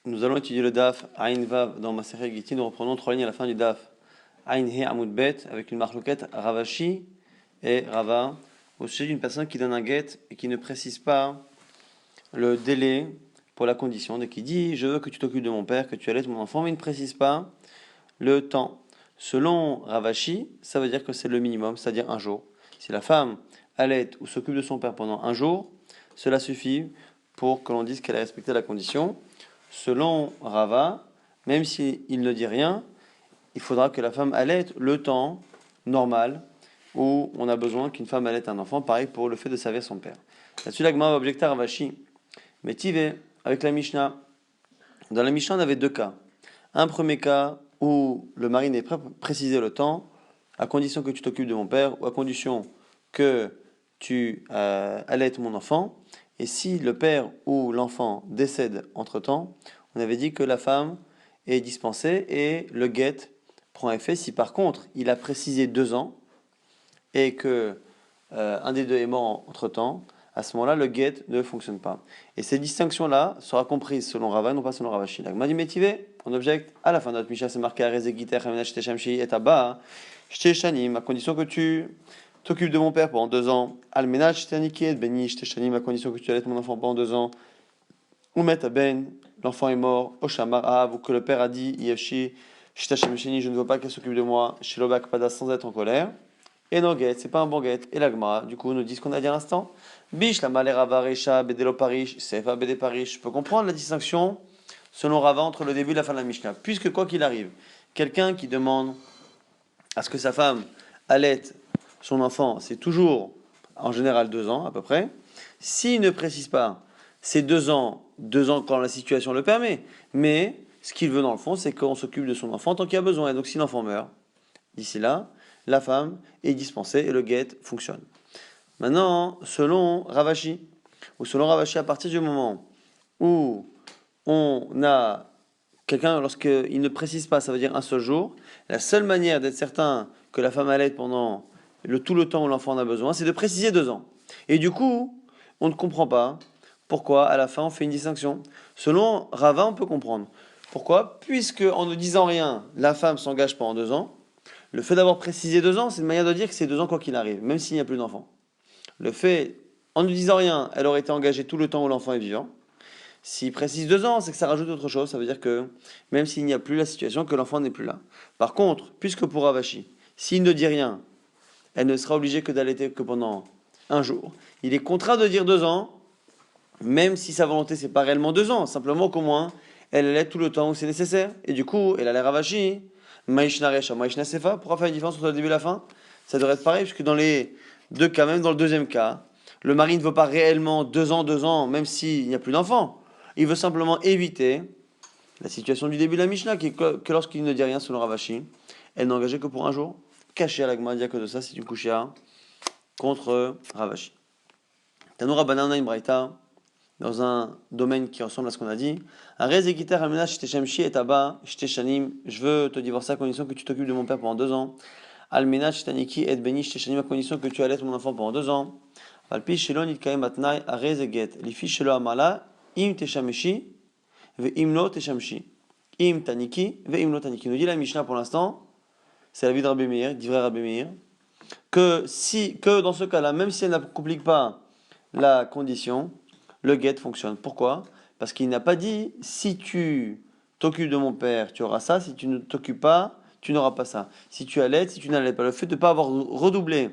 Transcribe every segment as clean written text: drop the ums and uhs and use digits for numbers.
Nous allons étudier le Daf Ain Vav dans Masechet Gittin. Nous reprenons 3 lignes à la fin du Daf Ain He Amud Bet avec une marloquette Ravashi et Rava au sujet d'une personne qui donne un get et qui ne précise pas le délai pour la condition. Donc il dit je veux que tu t'occupes de mon père, que tu allaites mon enfant, mais il ne précise pas le temps. Selon Ravashi, ça veut dire que c'est le minimum, c'est-à-dire un jour. Si la femme allaite ou s'occupe de son père pendant un jour, cela suffit pour que l'on dise qu'elle a respecté la condition. Selon Rava, même s'il ne dit rien, il faudra que la femme allaite le temps normal où on a besoin qu'une femme allaite un enfant, pareil pour le fait de servir son père. Là-dessus, la Gemara va objecter à Ravashi. Mais Tivé, avec la Mishnah, dans la Mishnah, on avait deux cas. Un premier cas où le mari n'est pas précisé le temps, à condition que tu t'occupes de mon père, ou à condition que tu allaites mon enfant. Et si le père ou l'enfant décède entre-temps, on avait dit que la femme est dispensée et le get prend effet. Si par contre il a précisé 2 ans et que un des deux est mort entre-temps, à ce moment-là le get ne fonctionne pas. Et ces distinctions-là sera comprise selon Rava, non pas selon Ravashi. Madi Métivé, on objecte à la fin de notre Mishnah, c'est marqué Arezegiter, et Taba, à condition que tu t'occupes de mon père pendant 2 ans. Almenach t'aniquet, beni shteshanim, à condition que tu allaites mon enfant pendant 2 ans. Oumet ben, l'enfant est mort. Oshamar av, ou que le père a dit, Yevshi, shteshem sheni, je ne veux pas qu'elle s'occupe de moi. Shilobak pada, sans être en colère. Et no get, c'est pas un bon get. Et l'agma, du coup, nous dit ce qu'on a dit à l'instant. Bish, la malera varesha, bedelo parish, sefa bede parish. Je peux comprendre la distinction selon Rava entre le début et la fin de la Mishnah. Puisque quoi qu'il arrive, quelqu'un qui demande à ce que sa femme allaite son enfant, c'est toujours en général 2 ans à peu près. S'il ne précise pas ces 2 ans, 2 ans quand la situation le permet, mais ce qu'il veut dans le fond, c'est qu'on s'occupe de son enfant tant qu'il y a besoin. Et donc si l'enfant meurt, d'ici là, la femme est dispensée et le get fonctionne. Maintenant, selon Ravashi, à partir du moment où on a quelqu'un, lorsqu'il ne précise pas, ça veut dire un seul jour, la seule manière d'être certain que la femme allaite pendant tout le temps où l'enfant en a besoin, c'est de préciser 2 ans. Et du coup, on ne comprend pas pourquoi à la fin on fait une distinction. Selon Rava, on peut comprendre. Pourquoi ? Puisque en ne disant rien, la femme s'engage pendant 2 ans. Le fait d'avoir précisé 2 ans, c'est une manière de dire que c'est 2 ans quoi qu'il arrive, même s'il n'y a plus d'enfant. Le fait, en ne disant rien, elle aurait été engagée tout le temps où l'enfant est vivant. S'il précise 2 ans, c'est que ça rajoute autre chose. Ça veut dire que même s'il n'y a plus la situation, que l'enfant n'est plus là. Par contre, puisque pour Ravashi, s'il ne dit rien, elle ne sera obligée que d'allaiter que pendant un jour. Il est contraint de dire 2 ans, même si sa volonté c'est pas réellement 2 ans, simplement qu'au moins elle allait tout le temps où c'est nécessaire. Et du coup, elle a l'air Ravashi, Maïshna Recha, Maïshna Sefa, pourra faire une différence entre le début et la fin. Ça devrait être pareil, puisque dans les deux cas, même dans le deuxième cas, le mari ne veut pas réellement 2 ans, même s'il n'y a plus d'enfant. Il veut simplement éviter la situation du début de la Mishnah, qui est que lorsqu'il ne dit rien selon Ravashi, elle n'est engagée que pour un jour. Caché à la Gemara, que de ça, c'est une kushia contre Ravashi. Tanoura Banana Imbraïta, dans un domaine qui ressemble à ce qu'on a dit. Je veux te divorcer à condition que tu t'occupes de mon père pendant 2 ans. Almenach Taniki et Beni Shteshanim, à condition que tu allaites mon enfant pendant 2 ans. Valpi Shelo Nitkaim Atnai Arezeget. Lifi Shelo Amala, Im Teshameshi, Ve Imlo Teshamshi. Im Taniki, Ve Imlo Taniki. Nous dit la Mishnah pour l'instant, c'est la vie de Rabbi Meir, d'Ivray Rabbi Meir, que dans ce cas-là, même si elle n'applique pas la condition, le get fonctionne. Pourquoi ? Parce qu'il n'a pas dit si tu t'occupes de mon père, tu auras ça, si tu ne t'occupes pas, tu n'auras pas ça. Si tu allaites, si tu n'allaites pas. Le fait de ne pas avoir redoublé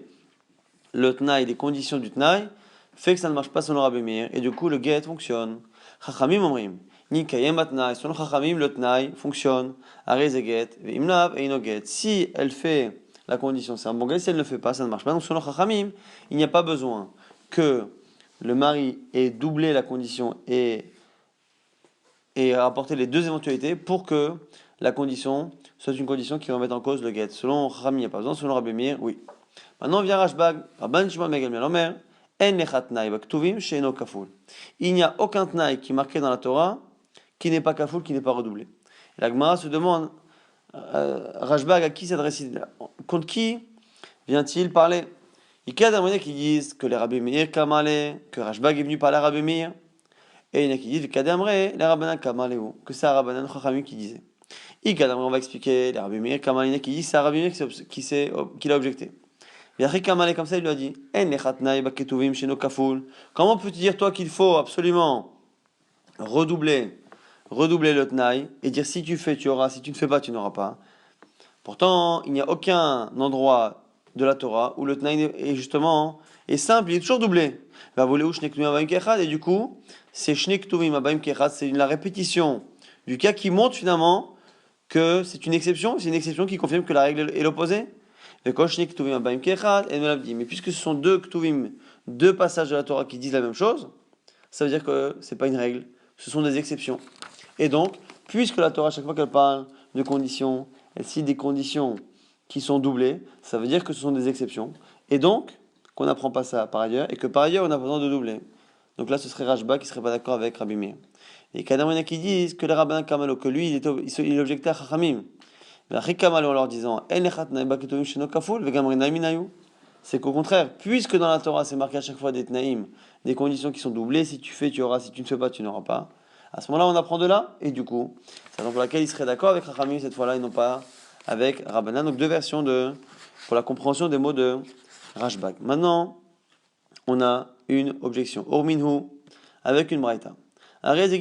le tnaï, les conditions du tnaï, fait que ça ne marche pas selon Rabbi Meir, et du coup le get fonctionne. Chachamim omrim, ni kayem atnaï, selon Chachamim le tnaï fonctionne. Arez get, veimlav et ino get. Si elle fait la condition, c'est un bon get, si elle ne le fait pas, ça ne marche pas. Donc selon Chachamim, il n'y a pas besoin que le mari ait doublé la condition et rapporté les 2 éventualités pour que la condition soit une condition qui remette en cause le get. Selon Chachamim, il n'y a pas besoin. Selon Rabbi Meir, oui. Maintenant vient Rashbag, Rabban Shimon Megal Melomer, En lechat tnaï baktuvim she'eno kaful. Il n'y a aucun tnaï qui est marqué dans la Torah qui n'est pas kaful, qui n'est pas redoublé. La Gemara se demande, Rashbag à qui s'adresse-t-il ? Contre qui vient-il parler ? Il y a des qui disent que les Rabbi Meir Kamale, que Rashbag est venu parler à Rabbi Meir, Et il y en a qui disent les Rabbanan Kamaleu, que c'est un Rabbanan Chachamim qui disait. On va expliquer les Rabbi Meir Kamalina qui dit c'est un Rabbi Meir qui l'a objecté. Et après Kamalé comme ça il lui a dit comment peux-tu dire toi qu'il faut absolument redoubler le Tnaï et dire si tu fais tu auras, si tu ne fais pas tu n'auras pas. Pourtant il n'y a aucun endroit de la Torah où le Tnaï est justement est simple, il est toujours doublé. Et du coup c'est c'est la répétition du cas qui montre finalement que c'est une exception qui confirme que la règle est l'opposé. Mais puisque ce sont deux ktuvim, deux passages de la Torah qui disent la même chose, ça veut dire que c'est pas une règle, ce sont des exceptions. Et donc, puisque la Torah, chaque fois qu'elle parle de conditions, elle cite des conditions qui sont doublées, ça veut dire que ce sont des exceptions. Et donc, qu'on n'apprend pas ça par ailleurs, et que par ailleurs, on a besoin de doubler. Donc là, ce serait Rashba qui serait pas d'accord avec Rabbi Meir. Et Kadamona qui disent que le rabbin Kamalo, que lui, il objectait à Chachamim. Mais après Kamalo en leur disant, c'est qu'au contraire, puisque dans la Torah c'est marqué à chaque fois des tnaïm, des conditions qui sont doublées, si tu fais, tu auras, si tu ne fais pas, tu n'auras pas. À ce moment-là, on apprend de là, et du coup, c'est la raison pour laquelle il serait d'accord avec Chachamim cette fois-là, et non pas avec Rabbanan. Donc deux versions pour la compréhension des mots de Rashbag. Maintenant, on a une objection. Orminhu, avec une braïta. Voici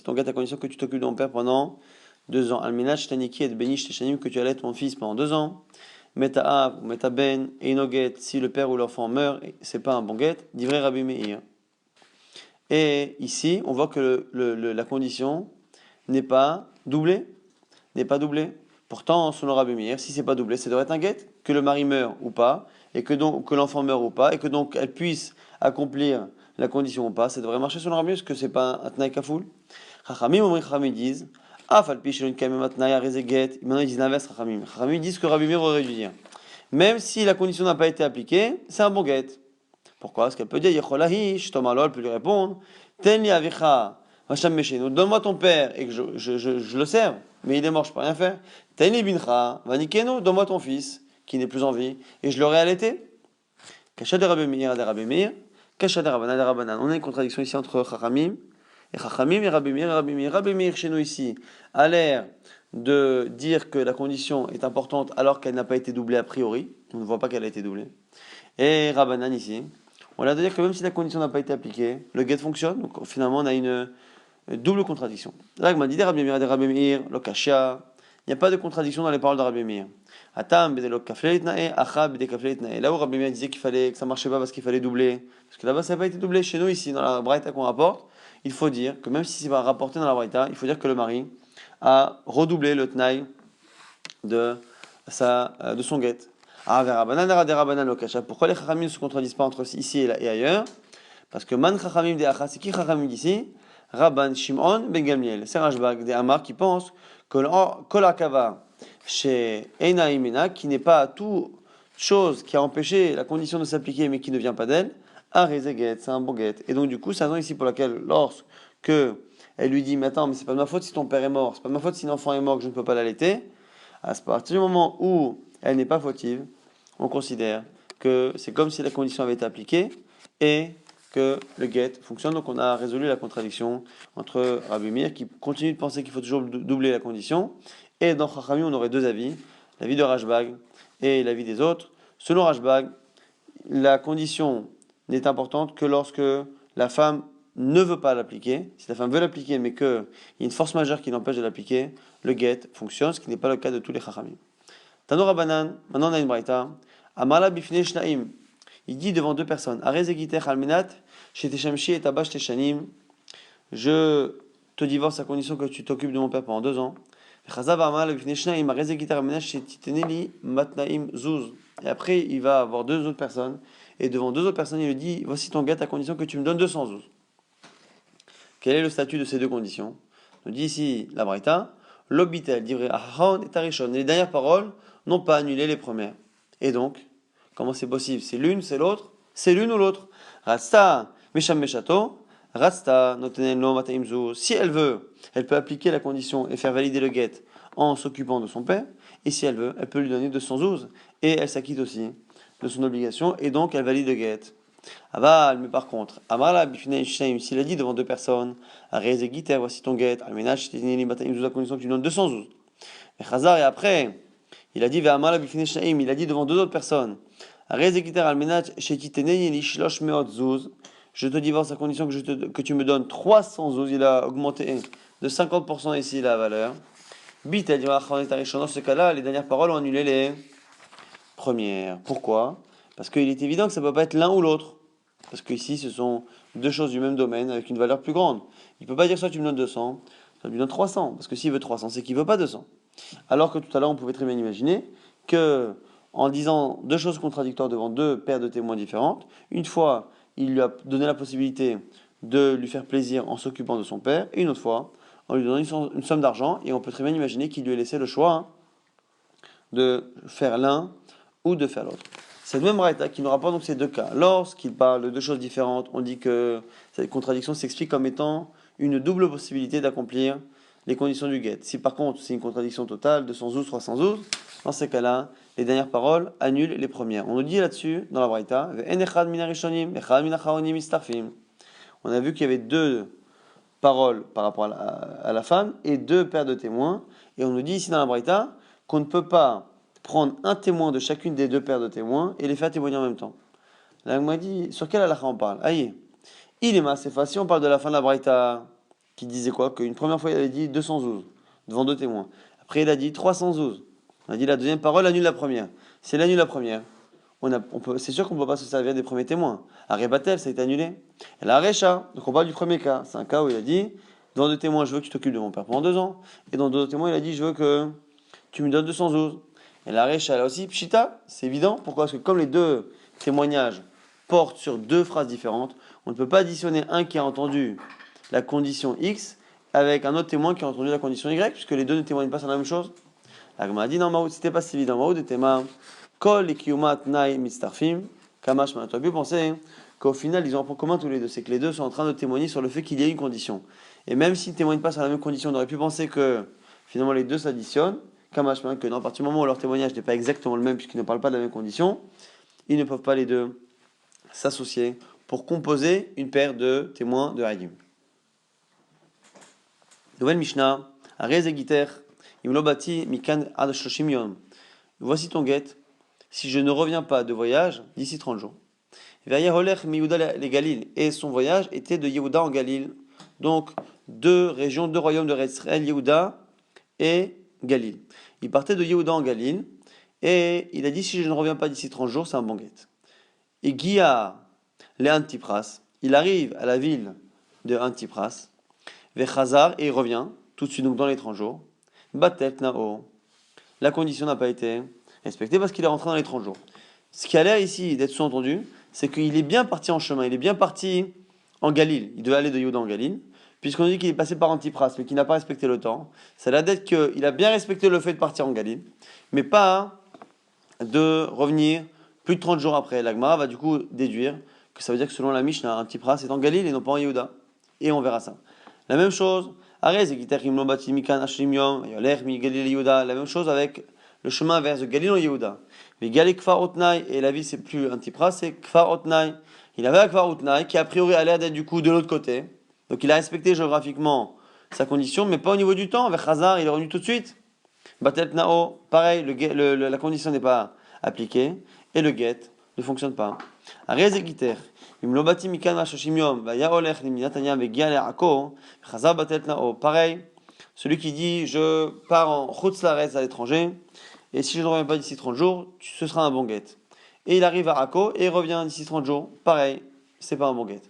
ton gars, à condition que tu t'occupes de mon père pendant 2 ans. Alminach Taniki et Beni Shteshanim, que tu allaites mon fils pendant 2 ans. Meta'av ou Metaben et Inoget, si le père ou l'enfant meurt, c'est pas un bon guet. Divrei Rabbi Meir. Et ici, on voit que la condition n'est pas doublée. Pourtant, selon Rabbi Meir, si c'est pas doublé, ça devrait être un guet, que le mari meure ou pas, et que l'enfant meure ou pas, et que donc elle puisse accomplir la condition ou pas, ça devrait marcher selon Rabbi Meir, parce que c'est pas un tnaï kafoul. Chachamim disent, maintenant ils disent l'inverse, Chachamim disent que Rabbi Meir aurait dû dire, même si la condition n'a pas été appliquée, c'est un bon guet. Pourquoi? Parce qu'elle peut dire, elle peut lui répondre, Tenli avicha, donne-moi ton père et que je le serve, mais il est mort, je peux rien faire. Tenli bincha, vanikeno, donne-moi ton fils qui n'est plus en vie et je l'aurai allaité. Kasha de Rabbi Meir, Kasha de Rabbanan de Rabbanan. On a une contradiction ici entre Chachamim et Chachamim et Rabbi Meir. Rabbi Meir chez nous ici a l'air de dire que la condition est importante alors qu'elle n'a pas été doublée a priori. On ne voit pas qu'elle a été doublée. Et Rabbanan ici, on a l'air de dire que même si la condition n'a pas été appliquée, le get fonctionne. Donc finalement on a une double contradiction. Là, il m'a dit Rabbi Meir, lo Kasha. Il n'y a pas de contradiction dans les paroles de Rabbi Meir. Là où Rabbi Meir disait qu'il fallait que ça marchait pas parce qu'il fallait doubler, parce que là-bas ça n'a pas été doublé. Chez nous ici dans la braïta qu'on rapporte, il faut dire que même si c'est pas rapporté dans la braïta, il faut dire que le mari a redoublé le tnaï de son guet. Pourquoi les chachamim ne se contredisent pas entre ici et ailleurs? Parce que man chachamim de acha, c'est qui chachamim d'ici? Rabban Shimon ben Gamliel. C'est Rashbag des Amar qui pense que kol akava chez Eina Imena, qui n'est pas toute chose qui a empêché la condition de s'appliquer mais qui ne vient pas d'elle, Arezeget, c'est un bon guet. Et donc du coup, c'est la raison ici pour laquelle lorsque elle lui dit mais attends, mais c'est pas de ma faute si ton père est mort, c'est pas de ma faute si l'enfant est mort que je ne peux pas l'allaiter, à partir du moment où elle n'est pas fautive, on considère que c'est comme si la condition avait été appliquée et que le get fonctionne. Donc on a résolu la contradiction entre Rabbi Meir qui continue de penser qu'il faut toujours doubler la condition, et dans Chachamim on aurait deux avis, l'avis de Rashbag et l'avis des autres. Selon Rashbag, la condition n'est importante que lorsque la femme ne veut pas l'appliquer. Si la femme veut l'appliquer mais qu'il y a une force majeure qui l'empêche de l'appliquer, le get fonctionne, ce qui n'est pas le cas de tous les Chachamim. Tano Rabbanan, maintenant on a une braïta. Amala bifnei shnaim. Il dit devant deux personnes, Arezegiter almenat, sheteshamshi et tabash teshanim. Je te divorce à condition que tu t'occupes de mon père pendant 2 ans. Chazav amala bifnei shnaim, Arezegiter almenat, shetiteneli matnaim zuz. Et après, il va avoir 2 autres personnes. Et devant 2 autres personnes, il lui dit, voici ton get à condition que tu me donnes 200 zuz. Quel est le statut de ces 2 conditions? On dit ici la braïta, l'obitel, divrei ahon et tarishon. Les dernières paroles n'ont pas annulé les premières. Et donc, comment c'est possible? C'est l'une, c'est l'autre? C'est l'une ou l'autre? Rasta, mesham meshato, rasta, notenen lo mataim zuz. Si elle veut, elle peut appliquer la condition et faire valider le get en s'occupant de son père. Et si elle veut, elle peut lui donner 200 zouz. Et elle s'acquitte aussi de son obligation. Et donc, elle valide le get. Aval, mais par contre, Amala, Bifnei Shneim, s'il a dit devant deux personnes, Arez et Giter, voici ton guet, Almenach, Ténéli, Bataim, Zouz, à condition que tu donnes 200 zouz. Et Chazar, et après, il a dit, Amala, Bifnei Shneim, il a dit devant deux autres personnes, Arez et Giter, Almenach, Ténéli, Shlosh, Meot, Zouz, je te divorce à condition que tu me donnes 300 zouz, il a augmenté de 50% ici la valeur. Bit, elle dit, dans ce cas-là, les dernières paroles ont annulé les premières. Pourquoi? Parce qu'il est évident que ça ne peut pas être l'un ou l'autre. Parce qu'ici, ce sont deux choses du même domaine avec une valeur plus grande. Il ne peut pas dire soit tu me donnes 200, soit tu me donnes 300. Parce que s'il veut 300, c'est qu'il ne veut pas 200. Alors que tout à l'heure, on pouvait très bien imaginer que, en disant deux choses contradictoires devant deux paires de témoins différentes, une fois, il lui a donné la possibilité de lui faire plaisir en s'occupant de son père, et une autre fois, en lui donnant une somme d'argent, et on peut très bien imaginer qu'il lui ait laissé le choix de faire l'un ou de faire l'autre. Cette même braïta qui nous rapporte donc ces deux cas. Lorsqu'il parle de deux choses différentes, on dit que cette contradiction s'explique comme étant une double possibilité d'accomplir les conditions du guet. Si par contre c'est une contradiction totale, 200 zouz, 300 zouz, dans ces cas-là, les dernières paroles annulent les premières. On nous dit là-dessus, dans la braïta, on a vu qu'il y avait deux paroles par rapport à la femme et deux paires de témoins. Et on nous dit ici dans la braïta qu'on ne peut pas prendre un témoin de chacune des deux paires de témoins et les faire témoigner en même temps. Là, on m'a dit, sur quelle halakha on parle? Aïe, il est massé facile, on parle de la fin de la braïta qui disait quoi? Qu'une première fois il avait dit 200 zouz devant deux témoins. Après il a dit 300 zouz. On a dit la deuxième parole annule la première. Si elle annule la première, c'est sûr qu'on ne peut pas se servir des premiers témoins. Arebatel, ça a été annulé. Et la Recha, donc on parle du premier cas. C'est un cas où il a dit, dans deux témoins, je veux que tu t'occupes de mon père pendant 2 ans. Et dans deux témoins, il a dit, je veux que tu me donnes 200 zouz. Et la Recha, là aussi, Pshita, c'est évident. Pourquoi? Parce que comme les deux témoignages portent sur deux phrases différentes, on ne peut pas additionner un qui a entendu la condition X avec un autre témoin qui a entendu la condition Y, puisque les deux ne témoignent pas sur la même chose. La Gemara a dit, non, Maoud, c'était pas si évident. Maoud était ma Kol et Kiyumat Nai Mistarfim, Kamash, tu as pu penser qu'au final, ils ont un point commun tous les deux. C'est que les deux sont en train de témoigner sur le fait qu'il y a une condition. Et même s'ils ne témoignent pas sur la même condition, on aurait pu penser que finalement les deux s'additionnent. Kamash, que non, à partir du moment où leur témoignage n'est pas exactement le même, puisqu'ils ne parlent pas de la même condition, ils ne peuvent pas les deux s'associer pour composer une paire de témoins de Hadim. Nouvelle Mishnah, Arez et Giter, Imlobati, Mikan Ad Shoshim Yom. Voici ton guet. Si je ne reviens pas de voyage d'ici 30 jours. Et son voyage était de Yehuda en Galil. Donc, deux régions, deux royaumes de Israël, Yehuda et Galil. Il partait de Yehuda en Galil. Et il a dit, si je ne reviens pas d'ici 30 jours, c'est un bon guet. Et Guia, les Antipras, il arrive à la ville de Antipras. Vechazar, et il revient, tout de suite, donc dans les 30 jours. Batet Nao. La condition n'a pas été respectée parce qu'il est rentré dans les 30 jours. Ce qui a l'air ici d'être sous-entendu, c'est qu'il est bien parti en chemin, il est bien parti en Galil. Il devait aller de Yehuda en Galil, puisqu'on dit qu'il est passé par Antipras, mais qu'il n'a pas respecté le temps. Ça a l'air d'être qu'il a bien respecté le fait de partir en Galil, mais pas de revenir plus de 30 jours après. La Gemara va du coup déduire que ça veut dire que selon la Mishnah, Antipras est en Galil et non pas en Yehuda. Et on verra ça. La même chose, la même chose avec le chemin vers le Galil en Yehuda. Mais Galil Kfar Otnai, et la ville c'est plus Antipras, c'est Kfar Otnai. Il avait un Kfar Otnai qui a priori a l'air d'être du coup de l'autre côté. Donc il a respecté géographiquement sa condition, mais pas au niveau du temps. Vers Hazar, il est revenu tout de suite. Batel Nao, pareil, la condition n'est pas appliquée et le get ne fonctionne pas. Arez et Giter. Pareil, celui qui dit je pars en Chutz Laaretz à l'étranger et si je ne reviens pas d'ici 30 jours, ce sera un bon guet. Et il arrive à Akko et il revient d'ici 30 jours, pareil, c'est pas un bon guet.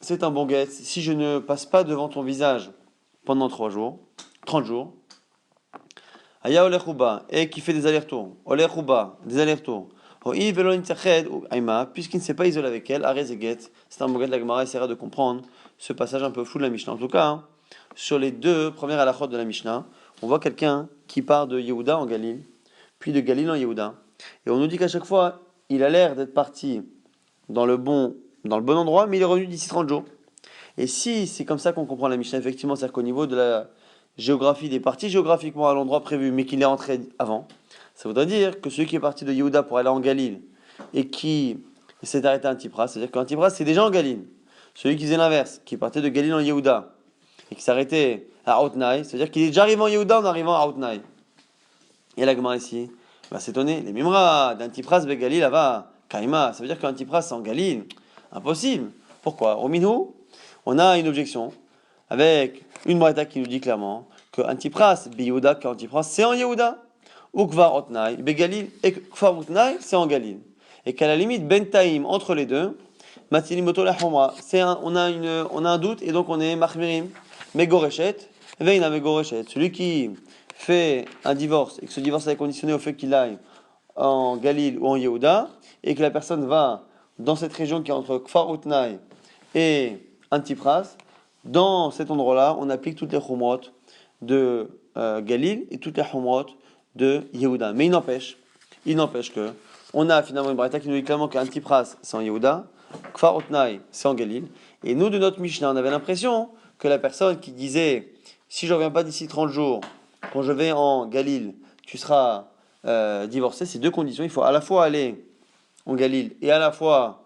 C'est un bon guet si je ne passe pas devant ton visage pendant 30 jours. Aya Olechuba, et qui fait des allers-retours. Olechuba, des allers-retours. Puisqu'il ne s'est pas isolé avec elle, Arezeget, c'est un bon guet. La Gemara essaiera de comprendre ce passage un peu flou de la Mishnah. En tout cas, sur les deux premières halachot de la Mishnah, on voit quelqu'un qui part de Yehuda en Galil, puis de Galil en Yehuda. Et on nous dit qu'à chaque fois, il a l'air d'être parti dans le bon endroit, mais il est revenu d'ici 30 jours. Et si c'est comme ça qu'on comprend la Mishnah, effectivement, c'est-à-dire qu'au niveau de la géographie des parties géographiquement à l'endroit prévu, mais qu'il est rentré avant, Ça voudrait dire que celui qui est parti de Yehuda pour aller en Galil et qui s'est arrêté à Antipras, c'est-à-dire qu'Antipras c'est déjà en Galil. Celui qui faisait l'inverse, qui partait de Galil en Yehuda et qui s'arrêtait à Outnaï, c'est-à-dire qu'il est déjà arrivé en Yehuda en arrivant à Outnaï. Et la Gemara ici va s'étonner. Les Mimra d'Antipras Begalil là-bas, Kaima, ça veut dire qu'Antipras c'est en Galil. Impossible. Pourquoi? Au Minhu, on a une objection avec une braïta qui nous dit clairement que Antipras, Yehuda, qu'Antipras c'est en Yehuda. Ou Kvar Otnaï, Begalil, et Kvar Otnaï, c'est en Galil. Et qu'à la limite, Ben Taïm, entre les deux, Matilimoto la Homra, on a un doute, et donc on est Machmirim, Megoreshet, Veina Megoreshet. Celui qui fait un divorce, et que ce divorce est conditionné au fait qu'il aille en Galil ou en Yehuda, et que la personne va dans cette région qui est entre Kfar Otnaï et Antipras, dans cet endroit-là, on applique toutes les Homrot de Galil et toutes les Homrot de Yehuda. Mais il n'empêche que on a finalement une braïta qui nous dit clairement qu'Antipras c'est en Yehuda, Kfar Otnaï c'est en Galil, et nous de notre Mishnah on avait l'impression que la personne qui disait si je reviens pas d'ici 30 jours, quand je vais en Galil, tu seras divorcé, c'est deux conditions, il faut à la fois aller en Galil et à la fois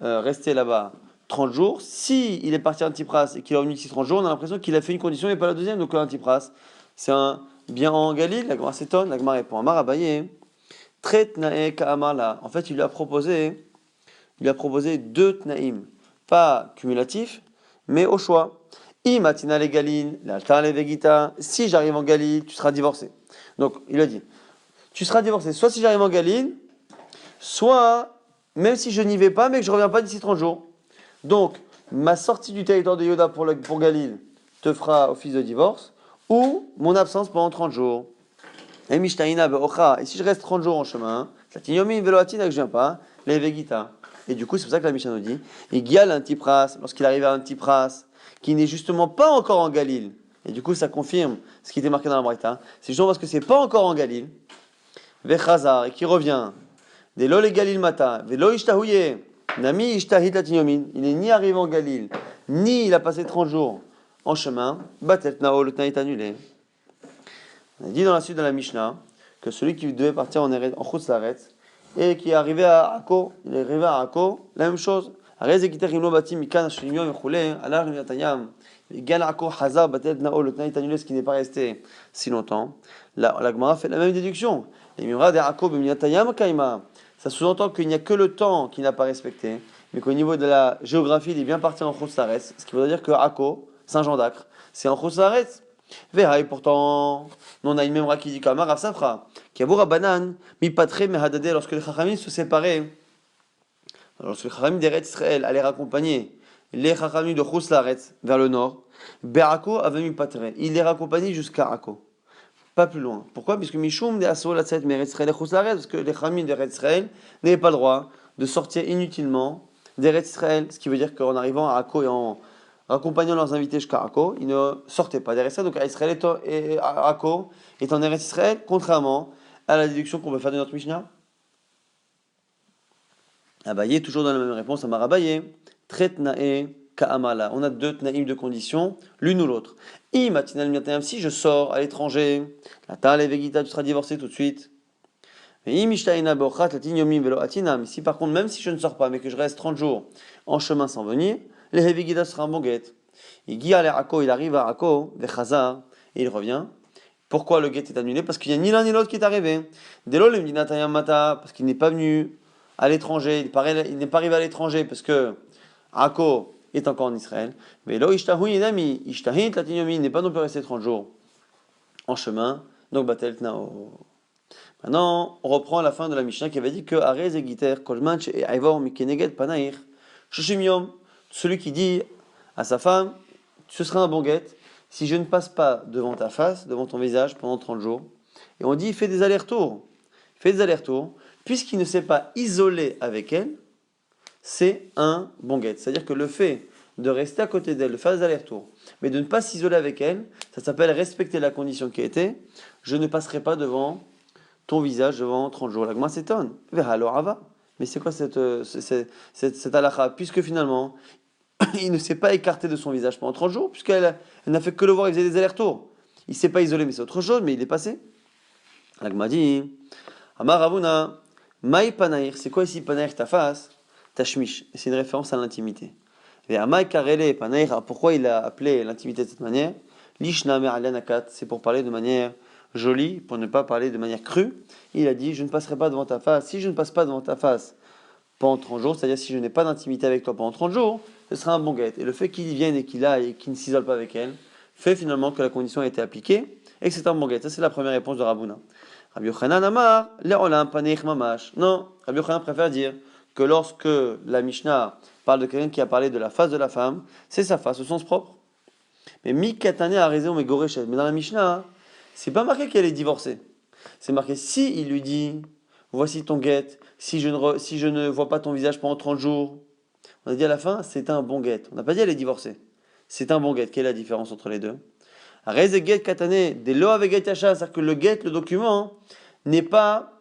rester là-bas 30 jours. Si il est parti à Antipras et qu'il est revenu ici 30 jours, on a l'impression qu'il a fait une condition et pas la deuxième, donc Antipras c'est un bien en Galil. La Gemara s'étonne, la Gemara répond Amar Abaye, Tret Tnae Ka'amala. En fait, il lui a proposé deux Tnaïm, pas cumulatifs, mais au choix. Imatina le Galil, l'altar le Vegita. Si j'arrive en Galil, tu seras divorcé. Donc, il a dit, tu seras divorcé soit si j'arrive en Galil, soit même si je n'y vais pas, mais que je ne reviens pas d'ici 30 jours. Donc, ma sortie du territoire de Yehuda pour Galil te fera office de divorce, ou mon absence pendant 30 jours. Et si je reste 30 jours en chemin, que je viens pas, les Vegita. Et du coup, c'est pour ça que la Mishnah nous dit, Igial Antipras, lorsqu'il arrive à Antipras, qui n'est justement pas encore en Galil, et du coup, ça confirme ce qui était marqué dans la Braïta, c'est justement parce que c'est pas encore en Galil, Vechazar, et qui revient, des Lol et Galil Mata, Velo Ishtahouye, Nami Ishtahit Latinyomin, il n'est ni arrivé en Galil, ni il a passé 30 jours en chemin, Batet Nao, le Tnaït annulé. On a dit dans la suite de la Mishnah que celui qui devait partir en Chutz Laaretz et qui est arrivé à Akko, il est arrivé à Akko, la même chose. Ce qui n'est pas resté si longtemps. La Gemara fait la même déduction. Ça sous-entend qu'il n'y a que le temps qui n'a pas respecté, mais qu'au niveau de la géographie, il est bien parti en Chutz Laaretz, ce qui veut dire que Akko, Saint-Jean d'Acre, c'est en Chutz Laaretz. Vehaï, pourtant, nous on a une mémoire qui dit Kamar Rav Safra, qui a bourra banan, mi patre mehadadé, lorsque les Chachamim se séparaient, lorsque les Chachamim d'Eretz Israël allaient raccompagner les Chachamim de Chutz Laaretz vers le nord, Be'ako avait mi patre, il les raccompagnait jusqu'à Akko, pas plus loin. Pourquoi? Puisque Mishum de Asso la Tzet Meretz Israël et Chutz Laaretz, parce que les Chachamim d'Eretz Israël n'avaient pas le droit de sortir inutilement d'Eretz Israël, ce qui veut dire qu'en arrivant à Akko et en accompagnant leurs invités jusqu'à Akko, ils ne sortaient pas d'Eretz Israël. Donc Israël et Akko est en Eretz Israël, contrairement à la déduction qu'on peut faire de notre Mishnah. Abaye, toujours dans la même réponse, à Marabaye, Tret Nae Ka'amala. On a deux Tnaïm de conditions, l'une ou l'autre. Imatinal Miatayam, si je sors à l'étranger, la Ta'al et Vegita, tu seras divorcé tout de suite. Mais si par contre, même si je ne sors pas, mais que je reste 30 jours en chemin sans venir, le Hevigida sera un bon guet. Il arrive à Akko, Vechazar, et il revient. Pourquoi le guet est annulé? Parce qu'il n'y a ni l'un ni l'autre qui est arrivé. Delo le Mdinatayam Mata, parce qu'il n'est pas venu à l'étranger, il n'est pas arrivé à l'étranger, parce que Akko est encore en Israël. Mais lo Ishtahu Yinami, Ishtahit Latinyomi, n'est pas non plus resté 30 jours en chemin, donc Batel Tnao. Maintenant, on reprend la fin de la Mishnah qui avait dit que Arez et Giter, Kolmanch et Aivor Mikeneget Panair, Shoshimiom, celui qui dit à sa femme, ce sera un bon guet si je ne passe pas devant ta face, devant ton visage pendant 30 jours. Et on dit, fais des allers-retours. Puisqu'il ne s'est pas isolé avec elle, c'est un bon guet. C'est-à-dire que le fait de rester à côté d'elle, de faire des allers-retours, mais de ne pas s'isoler avec elle, ça s'appelle respecter la condition qui a été, je ne passerai pas devant ton visage devant 30 jours. La Gemara s'étonne. Mais c'est quoi cette halakha? Puisque finalement, il ne s'est pas écarté de son visage pendant 30 jours, puisqu'elle n'a fait que le voir, il faisait des allers-retours. Il ne s'est pas isolé, mais c'est autre chose, mais il est passé. L'agma dit, Amar Ravuna, Maï Panaïr, c'est quoi ici Panaïr ta face? Tashmish, c'est une référence à l'intimité. Et Amai Karele Panaïr, pourquoi il a appelé l'intimité de cette manière? Lishna Me'alanakat, c'est pour parler de manière jolie, pour ne pas parler de manière crue. Il a dit, je ne passerai pas devant ta face. Si je ne passe pas devant ta face pendant 30 jours, c'est-à-dire si je n'ai pas d'intimité avec toi pendant 30 jours, ce sera un bon guet. Et le fait qu'il vienne et qu'il aille et qu'il ne s'isole pas avec elle, fait finalement que la condition a été appliquée et que c'est un bon guet. Ça, c'est la première réponse de Rabouna. Rabbi Yochanan Amar, Le'olam Paneich Mamash. Non, Rabbi Yochanan préfère dire que lorsque la Mishnah parle de quelqu'un qui a parlé de la face de la femme, c'est sa face au sens propre. Mais Mikatane a raison, mais Gorechet. Mais dans la Mishnah, c'est pas marqué qu'elle est divorcée. C'est marqué si il lui dit voici ton guet, si je ne vois pas ton visage pendant 30 jours. On a dit à la fin, c'est un bon guet. On n'a pas dit elle est divorcée. C'est un bon guet. Quelle est la différence entre les deux? Reze guet katane, des lo avec guet yasha, c'est-à-dire que le guet, le document, n'est pas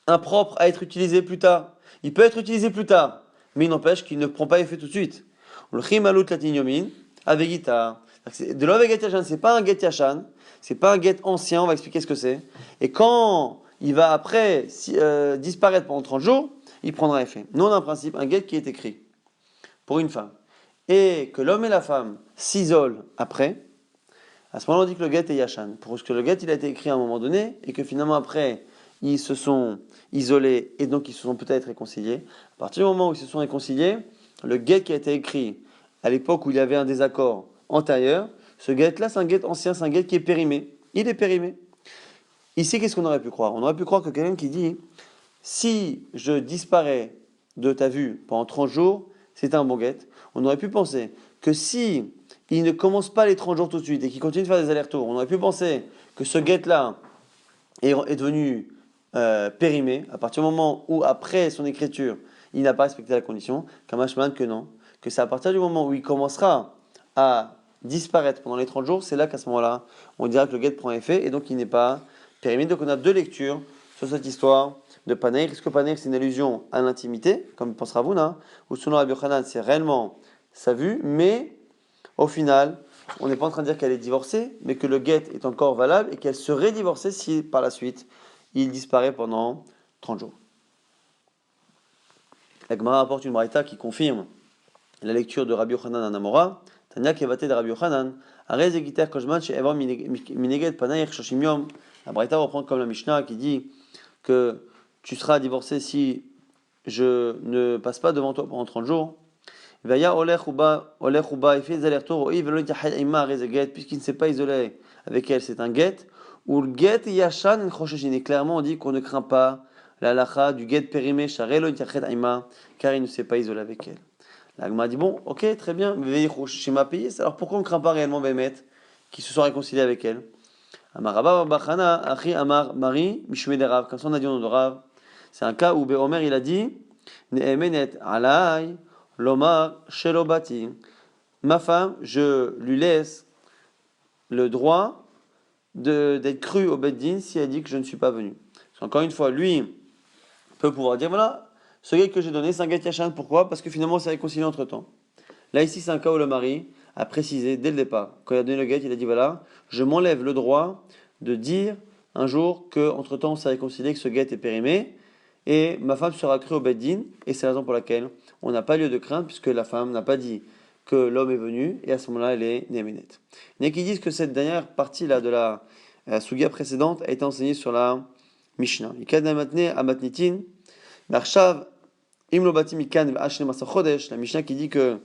impropre à être utilisé plus tard. Il peut être utilisé plus tard, mais il n'empêche qu'il ne prend pas effet tout de suite. Le chimalut latinyomin, avec guitare. De l'ove get yashan, c'est pas un get yashan, c'est pas un get ancien, on va expliquer ce que c'est. Et quand il va après disparaître pendant 30 jours, il prendra effet. Nous, on a un principe, un get qui est écrit pour une femme, et que l'homme et la femme s'isolent après, à ce moment-là, on dit que le get est yashan. Pour que le get, il a été écrit à un moment donné, et que finalement après, ils se sont isolés, et donc ils se sont peut-être réconciliés. À partir du moment où ils se sont réconciliés, le get qui a été écrit à l'époque où il y avait un désaccord antérieur, ce get-là, c'est un get ancien, c'est un get qui est périmé. Il est périmé. Ici, qu'est-ce qu'on aurait pu croire? On aurait pu croire que quelqu'un qui dit si je disparais de ta vue pendant 30 jours, c'est un bon get. On aurait pu penser que si il ne commence pas les 30 jours tout de suite et qu'il continue de faire des allers-retours, on aurait pu penser que ce get-là est devenu périmé à partir du moment où, après son écriture, il n'a pas respecté la condition. Kamashman que non. Que c'est à partir du moment où il commencera à disparaître pendant les 30 jours, c'est là qu'à ce moment-là, on dira que le get prend effet et donc il n'est pas périmé. Donc on a deux lectures sur cette histoire de Paneir. Est-ce que Paneir c'est une allusion à l'intimité, comme pense Ravuna, ou selon Rabbi Yochanan c'est réellement sa vue, mais au final, on n'est pas en train de dire qu'elle est divorcée, mais que le get est encore valable et qu'elle serait divorcée si par la suite il disparaît pendant 30 jours. La Gemara apporte une braïta qui confirme la lecture de Rabbi Yochanan en Amora. Tanya Kevate de Rabbi Yochanan. Arez Egiter Kojman She'evam Mineged Panaïr Shoshim Yom. La braïta reprend comme la Mishnah qui dit que tu seras divorcé si je ne passe pas devant toi pendant 30 jours. Vaya Olech Uba, il fait des allers-retours au Iv Elohim Ima Arez Get, puisqu'il ne s'est pas isolé avec elle, c'est un get. Ou le get Yashan Choshishin. Et clairement, on dit qu'on ne craint pas la lacha du get périmé Sharelo Yachet Aima, car il ne s'est pas isolé avec elle. L'Agma dit bon, ok, très bien, alors pourquoi on ne craint pas réellement Bémet qui se sont réconciliés avec elle? Amaraba Bachana, Achi Amar Mari, Mishme de Rav, comme ça on a dit au nom de Rav. C'est un cas où Béomer il a dit Ne'emenet alai lomar shelobati. Ma femme, je lui laisse le droit d'être cru au Beddin si elle dit que je ne suis pas venu. Parce qu'encore une fois, lui peut pouvoir dire voilà, ce gars que j'ai donné, c'est un gars yachan. Pourquoi? Parce que finalement, c'est réconcilié entre temps. Là, ici, c'est un cas où le mari a précisé dès le départ. Quand il a donné le guet, il a dit voilà, je m'enlève le droit de dire un jour qu'entre temps, on s'est réconcilié, que ce guet est périmé, et ma femme sera crue au Beddin, et c'est la raison pour laquelle on n'a pas lieu de crainte, puisque la femme n'a pas dit que l'homme est venu, et à ce moment-là, elle est néménet. Il y en a qui disent que cette dernière partie-là de la Sugia précédente a été enseignée sur la Mishnah. Marchav, la Mishnah qui dit que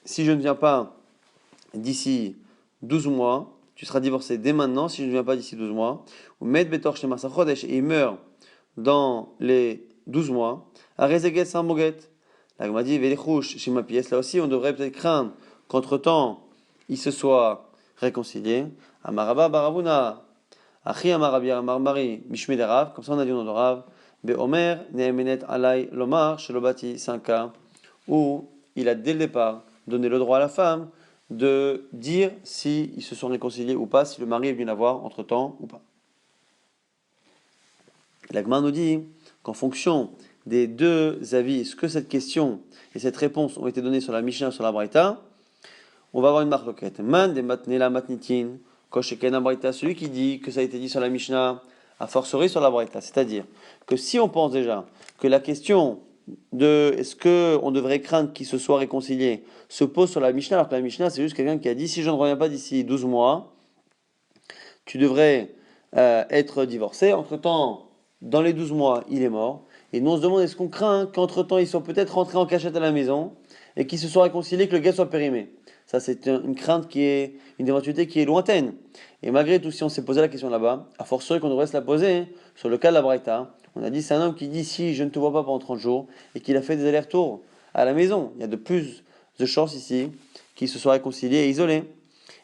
si je ne viens pas d'ici 12 mois, tu seras divorcé dès maintenant si je ne viens pas d'ici 12 mois. Ou Med Betor Shemasa Chodesh et il meurt dans les 12 mois. Arezeget Samoget. La Gemara dit Velichouch chez ma pièce. Là aussi, on devrait peut-être craindre qu'entre-temps, il se soit réconcilié. Amaraba Baravuna. Achi Amarabi Amarmari Mishme de Rav. Comme ça, on a dit au nom de Rav. Beomer Neemenet Alay Lomar Shelobati. C'est un cas où il a dès le départ donné le droit à la femme de dire si ils se sont réconciliés ou pas, si le mari est venu la voir entre-temps ou pas. L'Agma nous dit qu'en fonction des deux avis, est-ce que cette question et cette réponse ont été données sur la Mishnah, sur la Braïta, on va avoir une marloquette. Man de matnela matnitin, kosheken Braïta, celui qui dit que ça a été dit sur la Mishnah, a fortiori sur la braïta. C'est-à-dire que si on pense déjà que la question de est-ce qu'on devrait craindre qu'il se soit réconcilié se pose sur la Mishnah, alors que la Mishnah c'est juste quelqu'un qui a dit si je ne reviens pas d'ici 12 mois, tu devrais être divorcé. Entre-temps, dans les 12 mois, il est mort. Et nous on se demande est-ce qu'on craint qu'entre-temps ils soient peut-être rentrés en cachette à la maison et qu'ils se soient réconciliés, que le gars soit périmé. Ça c'est une crainte qui est, une éventualité qui est lointaine. Et malgré tout, si on s'est posé la question là-bas, a fortiori qu'on devrait se la poser sur le cas de la Braïta. On a dit c'est un homme qui dit si je ne te vois pas pendant 30 jours et qu'il a fait des allers-retours à la maison. Il y a de plus de chances ici qu'il se soit réconcilié et isolé.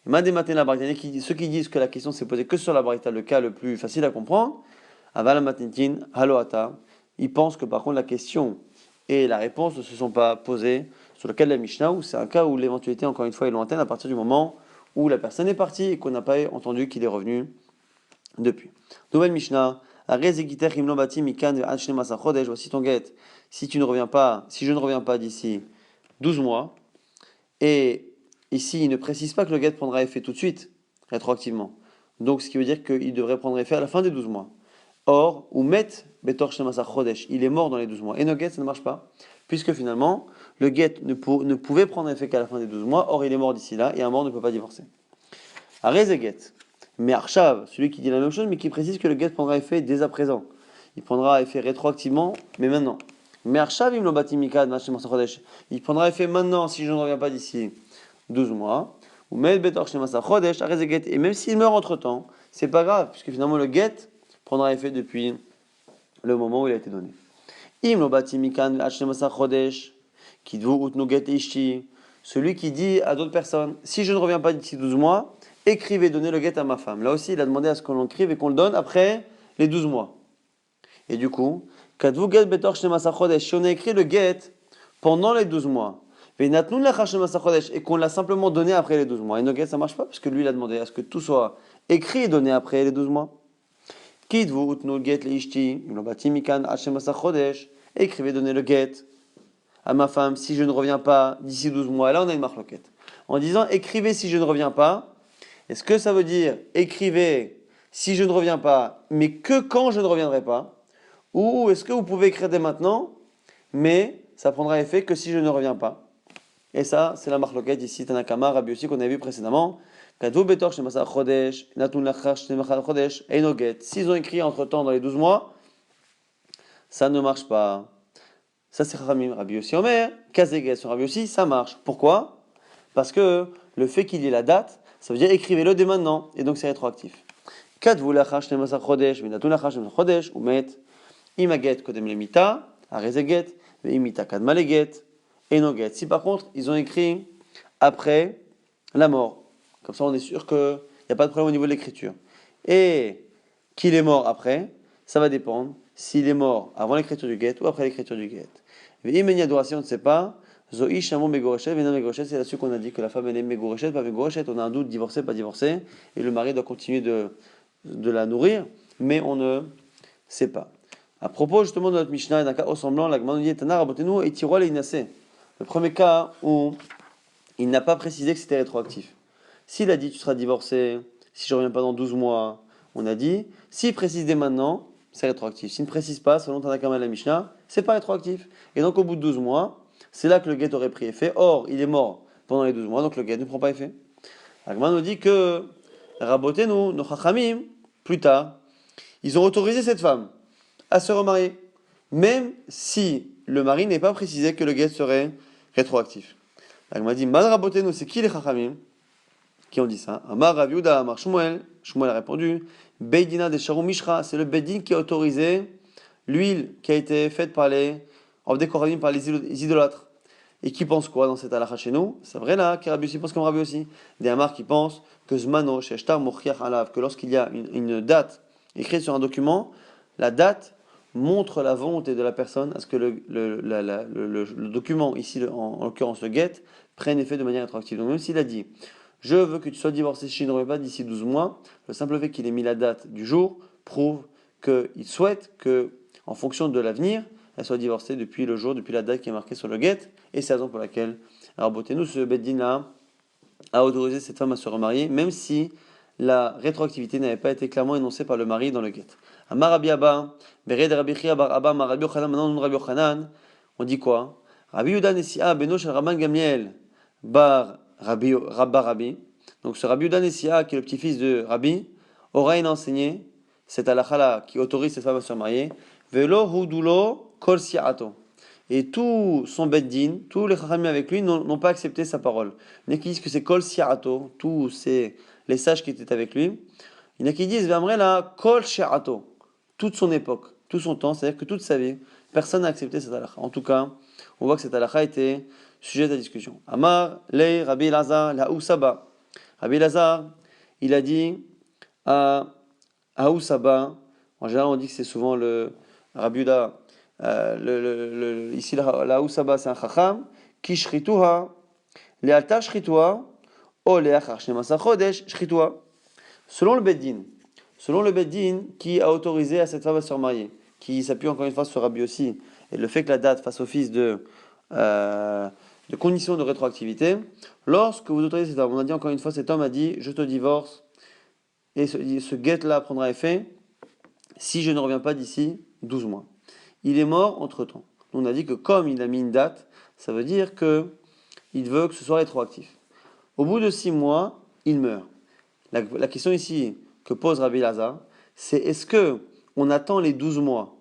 Ceux qui disent que la question s'est posée que sur la Braïta, le cas le plus facile à comprendre, Aval Matintin, Haloata, ils pensent que par contre la question et la réponse ne se sont pas posées sur le cas de la Mishnah, où c'est un cas où l'éventualité, encore une fois, est lointaine à partir du moment où la personne est partie et qu'on n'a pas entendu qu'il est revenu depuis. Nouvelle Mishnah, voici ton guet. Si tu ne reviens pas, si je ne reviens pas d'ici 12 mois, et ici il ne précise pas que le guet prendra effet tout de suite, rétroactivement. Donc ce qui veut dire qu'il devrait prendre effet à la fin des 12 mois. Or, ou met betor shnemasa chodesh, il est mort dans les 12 mois. Et no get, ça ne marche pas, puisque finalement, le get ne pouvait prendre effet qu'à la fin des 12 mois, or il est mort d'ici là, et un mort ne peut pas divorcer. Areze get. Mais Arshav, celui qui dit la même chose, mais qui précise que le get prendra effet dès à présent. Il prendra effet rétroactivement, mais maintenant. Mais Arshav, im lo bati mikad, il prendra effet maintenant si je ne reviens pas d'ici 12 mois. Ou met betor shnemasa chodesh, areze get. Et même s'il meurt entre temps, c'est pas grave, puisque finalement le get prendra effet depuis le moment où il a été donné. Celui qui dit à d'autres personnes, si je ne reviens pas d'ici 12 mois, écrivez, donnez le get à ma femme. Là aussi, il a demandé à ce qu'on l'écrive et qu'on le donne après les 12 mois. Et du coup, si on a écrit le get pendant les 12 mois, et qu'on l'a simplement donné après les 12 mois, et no get, ça ne marche pas, parce que lui, il a demandé à ce que tout soit écrit et donné après les 12 mois. Écrivez, donnez le get à ma femme si je ne reviens pas d'ici 12 mois. Là, on a une marloquette. En disant écrivez si je ne reviens pas, est-ce que ça veut dire écrivez si je ne reviens pas, mais que quand je ne reviendrai pas? Ou est-ce que vous pouvez écrire dès maintenant, mais ça prendra effet que si je ne reviens pas? Et ça, c'est la marloquette ici, Tanakama, Rabbi aussi, qu'on avait vu précédemment. S'ils ont écrit entre-temps dans les 12 mois, ça ne marche pas. Ça c'est Ramim, Rabbi aussi Omer, Kazegel sur Rabbi aussi, ça marche. Pourquoi? Parce que le fait qu'il y ait la date, ça veut dire écrivez-le dès maintenant, et donc c'est rétroactif. Kadvu lachar 12 chodesh, vinatun lachar 12 chodesh, umet, imaget kodem lemita, arezeget, veimita kadma leget, enoget. Si par contre, ils ont écrit après la mort, comme ça, on est sûr qu'il n'y a pas de problème au niveau de l'écriture. Et qu'il est mort après, ça va dépendre s'il est mort avant l'écriture du get ou après l'écriture du get. Si on ne sait pas, Zoï Shamon Megoreshet, Vena Megoreshet, c'est là-dessus qu'on a dit que la femme elle est Megoreshet, pas Megoreshet. On a un doute, divorcé, pas divorcé, et le mari doit continuer de la nourrir, mais on ne sait pas. À propos justement de notre Mishnah, d'un cas ressemblant, la Gemara nous dit Tana Rabotenu et Tiroa Leinase. Le premier cas où il n'a pas précisé que c'était rétroactif. S'il a dit tu seras divorcé si je ne reviens pas dans 12 mois, on a dit, s'il précise dès maintenant, c'est rétroactif. S'il ne précise pas, selon Tanakama et la Mishnah, c'est pas rétroactif. Et donc au bout de 12 mois, c'est là que le get aurait pris effet. Or, il est mort pendant les 12 mois, donc le get ne prend pas effet. Agma nous dit que Rabotenu, nos Chachamim, plus tard, ils ont autorisé cette femme à se remarier, même si le mari n'est pas précisé que le get serait rétroactif. Agma dit, Mad Rabotenu, c'est qui les Chachamim qui ont dit ça? Amar Rav Yehuda, Amar Shmuel. Shmuel a répondu, Beidina de Sharum Mishra, c'est le Beidin qui a autorisé l'huile qui a été faite par les par les idolâtres. Et qui pense quoi dans cette halakha chez nous? C'est vrai là, que Rabbi aussi pense comme Rabbi aussi. Des Amar qui pensent que Zmano, Sheshtar Mochiach Alav, que lorsqu'il y a une date écrite sur un document, la date montre la volonté de la personne à ce que le document, ici en l'occurrence le get, prenne effet de manière rétroactive. Donc même s'il a dit je veux que tu sois divorcé si je ne reviens pas d'ici 12 mois, le simple fait qu'il ait mis la date du jour prouve qu'il souhaite que, en fonction de l'avenir, elle soit divorcée depuis le jour, depuis la date qui est marquée sur le get, et c'est la raison pour laquelle Rabotenu, ce Beddin-là, a autorisé cette femme à se remarier, même si la rétroactivité n'avait pas été clairement énoncée par le mari dans le get. Amar Rabbi Abba, Bered Rabbi Chia bar Abba, Mar Rabbi Yochanan, maintenant nous Rabbi Yochanan, on dit quoi? Rabbi Yudan Nessia, Beno shel Rabban Gamliel, bar Rabba Rabbi. Donc ce Rabbi Yudan Nessia, qui est le petit-fils de Rabbi, aura enseigné cette halakha qui autorise cette femme à se marier. Velo hudulo kol siato. Et tout son beddin, tous les chachamim avec lui n'ont pas accepté sa parole. Il y en a qui disent que c'est kol siato, tous les sages qui étaient avec lui. Il y en a qui disent v'amrela kol shiato, toute son époque, tout son temps, c'est-à-dire que toute sa vie, personne n'a accepté cette halakha. En tout cas, on voit que cette halakha était sujet à discussion. Amar le Rabbi Lazar la Usaba. Rabbi Lazar, il a dit à Usaba, en général on dit que c'est souvent le Rabbi Yuda, ici la Usaba c'est un chacham, qui shrituha, le'ata shrituha, o le'achar shnemasa chodesh shrituha. Selon le Beddin qui a autorisé à cette femme à se remarier, qui s'appuie encore une fois sur Rabbi aussi, et le fait que la date fasse office de condition de rétroactivité, lorsque vous autorisez cet homme, on a dit encore une fois, cet homme a dit je te divorce, et ce guet-là prendra effet si je ne reviens pas d'ici 12 mois. Il est mort entre-temps. On a dit que comme il a mis une date, ça veut dire qu'il veut que ce soit rétroactif. Au bout de 6 mois, il meurt. La question ici que pose Rabbi Lazar, c'est est-ce que on attend les 12 mois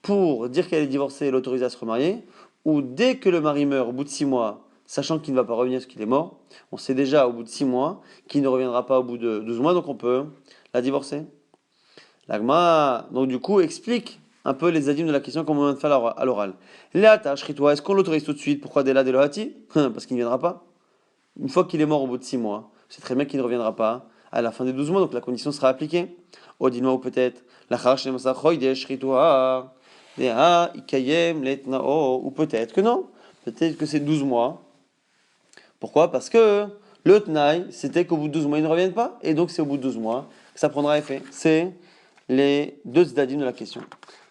pour dire qu'elle est divorcée et l'autoriser à se remarier, ou dès que le mari meurt, au bout de 6 mois, sachant qu'il ne va pas revenir parce qu'il est mort, on sait déjà au bout de 6 mois qu'il ne reviendra pas au bout de 12 mois, donc on peut la divorcer. L'Agma, donc du coup, explique un peu les adim de la question qu'on vient de faire à l'oral. Léata, shritoa, est-ce qu'on l'autorise tout de suite? Pourquoi dès là, dès le hati? Parce qu'il ne viendra pas. Une fois qu'il est mort au bout de 6 mois, c'est très bien qu'il ne reviendra pas à la fin des 12 mois, donc la condition sera appliquée. Odinma ou peut-être, la charche masa choidesh shritoa, dea ikayem letnao, ou peut-être que non. Peut-être que c'est 12 mois. Pourquoi? Parce que le tnaï, c'était qu'au bout de 12 mois, il ne revienne pas, et donc c'est au bout de 12 mois que ça prendra effet. C'est les deux zdadim de la question.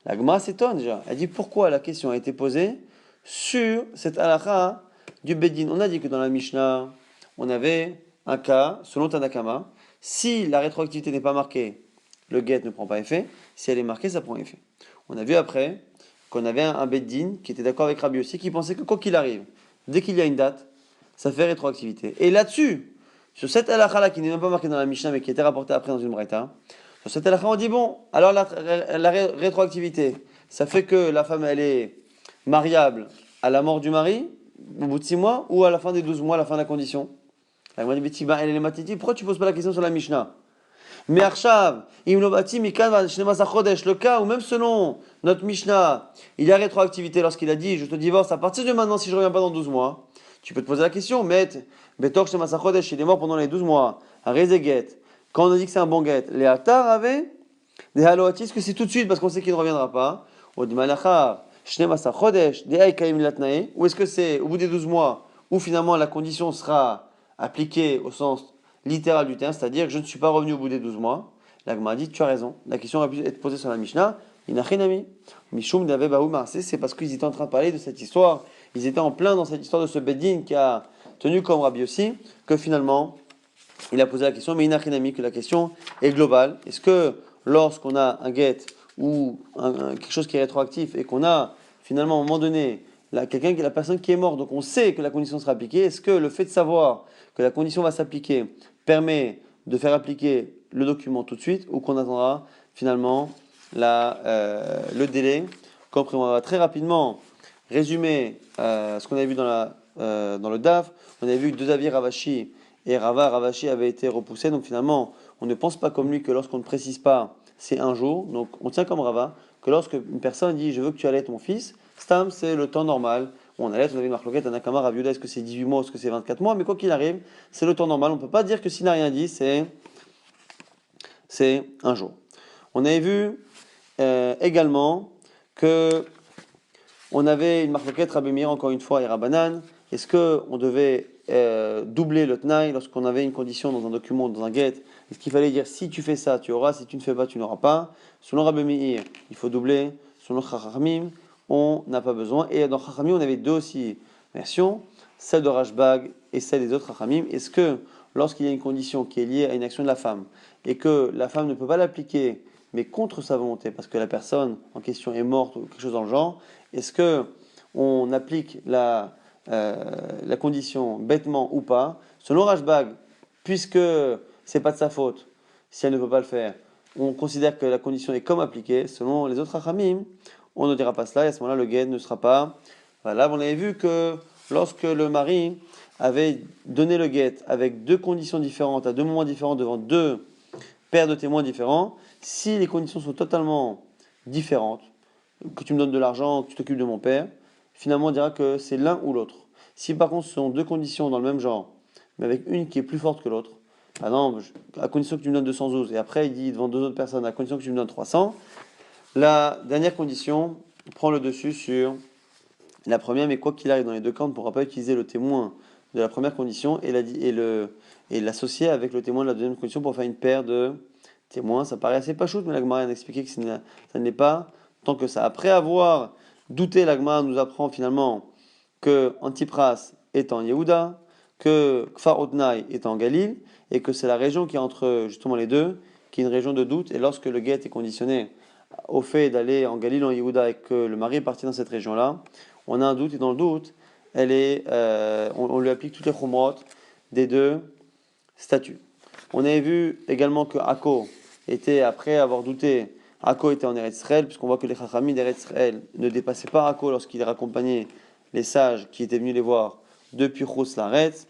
La Gemara s'étonne déjà. Elle dit pourquoi la question a été posée sur cette halakha du Beddin. On a dit que dans la Mishnah, on avait un cas, selon Tanakama, si la rétroactivité n'est pas marquée, le get ne prend pas effet. Si elle est marquée, ça prend effet. On a vu après qu'on avait un Beddin qui était d'accord avec Rabbi aussi, qui pensait que quoi qu'il arrive, dès qu'il y a une date, ça fait rétroactivité. Et là-dessus, sur cette halakha-là qui n'est même pas marquée dans la Mishnah, mais qui était rapportée après dans une braïta, sur cette halakha, on dit bon, alors la rétroactivité, ça fait que la femme, elle est mariable à la mort du mari, au bout de 6 mois, ou à la fin des 12 mois, à la fin de la condition. La Gemara dit, elle est matiti, pourquoi tu poses pas la question sur la Mishnah? Mais Arshav, le cas où même selon notre Mishnah, il y a rétroactivité lorsqu'il a dit, je te divorce à partir de maintenant si je ne reviens pas dans 12 mois, tu peux te poser la question, mais Betor Shnemasa Chodesh, il est mort pendant les 12 mois, à Rezeget, quand on a dit que c'est un bon guet, les Atar avaient des haloatis, que c'est tout de suite parce qu'on sait qu'il ne reviendra pas. Ou est-ce que c'est au bout des 12 mois où finalement la condition sera appliquée au sens littéral du terme, c'est-à-dire que je ne suis pas revenu au bout des 12 mois. La Gemara dit, tu as raison. La question aurait pu être posée sur la Mishnah. Mishum d'Ave Baou Marse, c'est parce qu'ils étaient en train de parler de cette histoire. Ils étaient en plein dans cette histoire de ce Beddin qui a tenu comme Rabbi aussi, que finalement, il a posé la question, mais inachinami, que la question est globale. Est-ce que lorsqu'on a un get ou quelque chose qui est rétroactif et qu'on a finalement à un moment donné la personne qui est morte, donc on sait que la condition sera appliquée, est-ce que le fait de savoir que la condition va s'appliquer permet de faire appliquer le document tout de suite ou qu'on attendra finalement le délai? Comme on va très rapidement résumer ce qu'on avait vu dans le DAF. On avait vu que deux avis Ravashi et Ravashi avait été repoussé. Donc finalement, on ne pense pas comme lui que lorsqu'on ne précise pas, c'est un jour. Donc on tient comme Rava que lorsque une personne dit je veux que tu allaites mon fils, Stam, c'est le temps normal. On allait, on avait une marloquette, un akama, Rav Yuda, est-ce que c'est 18 mois, est-ce que c'est 24 mois, mais quoi qu'il arrive, c'est le temps normal. On ne peut pas dire que s'il n'a rien dit, c'est un jour. On avait vu également que on avait une marloquette, Rabbi Meir, encore une fois, et Rabbanan. Est-ce qu'on devait doubler le tnaï lorsqu'on avait une condition dans un document, dans un get? Est-ce qu'il fallait dire si tu fais ça, tu auras, si tu ne fais pas, tu n'auras pas? Selon Rabbi Meir, il faut doubler. Selon Chachamim, on n'a pas besoin. Et dans Chachamim, on avait deux aussi versions, celle de Rashbag et celle des autres Chachamim. Est-ce que lorsqu'il y a une condition qui est liée à une action de la femme et que la femme ne peut pas l'appliquer, mais contre sa volonté, parce que la personne en question est morte ou quelque chose dans le genre, est-ce que on applique la condition bêtement ou pas? Selon Rashbag, puisque c'est pas de sa faute, si elle ne peut pas le faire, on considère que la condition est comme appliquée. Selon les autres Achamim, on ne dira pas cela, et à ce moment-là, le guet ne sera pas valable. On avait vu que lorsque le mari avait donné le guet avec deux conditions différentes, à deux moments différents, devant deux paires de témoins différents, si les conditions sont totalement différentes, que tu me donnes de l'argent, que tu t'occupes de mon père, finalement on dira que c'est l'un ou l'autre. Si par contre ce sont deux conditions dans le même genre, mais avec une qui est plus forte que l'autre, par exemple, à condition que tu me donnes 212, et après il dit devant deux autres personnes, à condition que tu me donnes 300, la dernière condition prend le dessus sur la première, mais quoi qu'il arrive dans les deux cas, on ne pourra pas utiliser le témoin de la première condition et l'associer avec le témoin de la deuxième condition pour faire une paire de témoins. Ça paraît assez pachoute, mais la Gemara a expliqué que ça ne l'est pas tant que ça. Après avoir douté, la Gemara nous apprend finalement que Antipras est en Yehuda, que Kfar Otnai est en Galil, et que c'est la région qui est entre justement les deux, qui est une région de doute, et lorsque le guet est conditionné au fait d'aller en Galil, en Yehuda, et que le mari est parti dans cette région-là, on a un doute, et dans le doute, on lui applique toutes les chumrot des deux statuts. On avait vu également que Akko était, après avoir douté, Akko était en Eretz Israël, puisqu'on voit que les Chachamim d'Eretz Israël ne dépassaient pas Akko lorsqu'il raccompagnait les sages qui étaient venus les voir depuis Chos Laretz.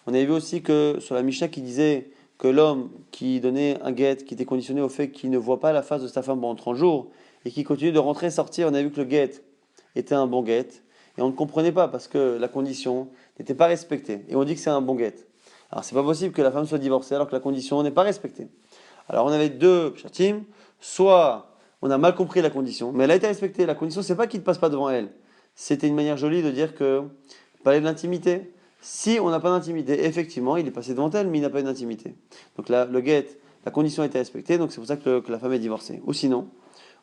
On avait vu aussi que sur la Mishnah qui disait que l'homme qui donnait un guet, qui était conditionné au fait qu'il ne voit pas la face de sa femme pendant 30 jours, et qui continue de rentrer et sortir, on a vu que le guet était un bon guet, et on ne comprenait pas parce que la condition n'était pas respectée, et on dit que c'est un bon guet. Alors c'est pas possible que la femme soit divorcée alors que la condition n'est pas respectée. Alors on avait deux pshatim, soit on a mal compris la condition, mais elle a été respectée. La condition, c'est pas qu'il ne passe pas devant elle. C'était une manière jolie de dire que parler de l'intimité. Si on n'a pas d'intimité, effectivement, il est passé devant elle, mais il n'a pas eu d'intimité. Donc le guet, la condition a été respectée, donc c'est pour ça que la femme est divorcée. Ou sinon,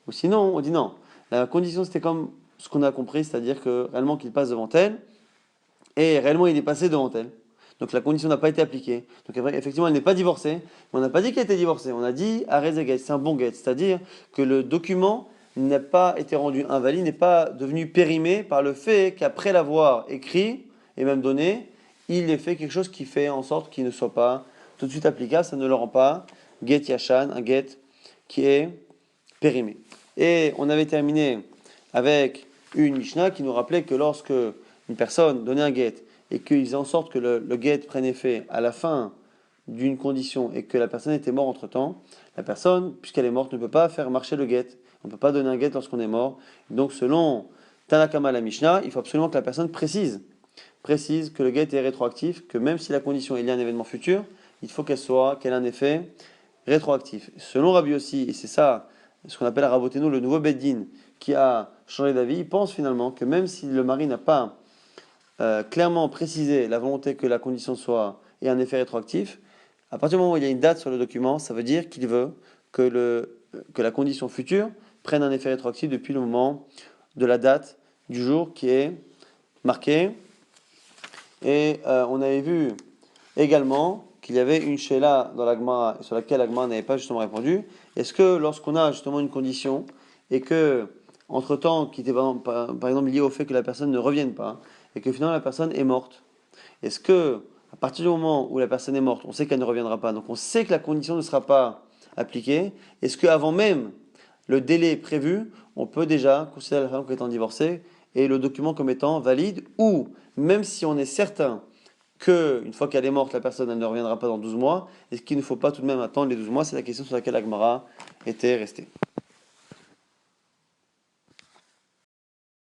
on dit non. La condition, c'était comme ce qu'on a compris, c'est-à-dire que réellement qu'il passe devant elle, et réellement il est passé devant elle. Donc la condition n'a pas été appliquée. Donc effectivement, elle n'est pas divorcée, mais on n'a pas dit qu'elle était divorcée. On a dit arrêtez guet, c'est un bon guet, c'est-à-dire que le document n'a pas été rendu invalide, n'est pas devenu périmé par le fait qu'après l'avoir écrit et même donné, il ait fait quelque chose qui fait en sorte qu'il ne soit pas tout de suite applicable. Ça ne le rend pas guet yashan, un guet qui est périmé. Et on avait terminé avec une Mishnah qui nous rappelait que lorsque une personne donnait un guet et qu'il faisait en sorte que le guet prenne effet à la fin d'une condition et que la personne était morte entre-temps, la personne, puisqu'elle est morte, ne peut pas faire marcher le guet. On ne peut pas donner un guet lorsqu'on est mort. Donc selon Tanakama la Mishnah, il faut absolument que la personne précise que le guet est rétroactif, que même si la condition est liée à un événement futur, il faut qu'elle ait un effet rétroactif. Selon Rabbi Yossi, et c'est ça ce qu'on appelle à Raboteno le nouveau Beddin qui a changé d'avis, il pense finalement que même si le mari n'a pas clairement précisé la volonté que la condition soit ait un effet rétroactif, à partir du moment où il y a une date sur le document, ça veut dire qu'il veut que la condition future prenne un effet rétroactif depuis le moment de la date du jour qui est marquée. Et on avait vu également qu'il y avait une Sheila dans l'Agma sur laquelle l'Agma n'avait pas justement répondu. Est-ce que lorsqu'on a justement une condition et que, entre-temps, qui était par exemple liée au fait que la personne ne revienne pas et que finalement la personne est morte, est-ce que à partir du moment où la personne est morte, on sait qu'elle ne reviendra pas, donc on sait que la condition ne sera pas appliquée, est-ce qu'avant même le délai prévu, on peut déjà considérer la femme comme étant divorcée et le document comme étant valide, ou même si on est certain qu'une fois qu'elle est morte, la personne elle ne reviendra pas dans 12 mois, est-ce qu'il ne faut pas tout de même attendre les 12 mois? C'est la question sur laquelle Agmara était restée.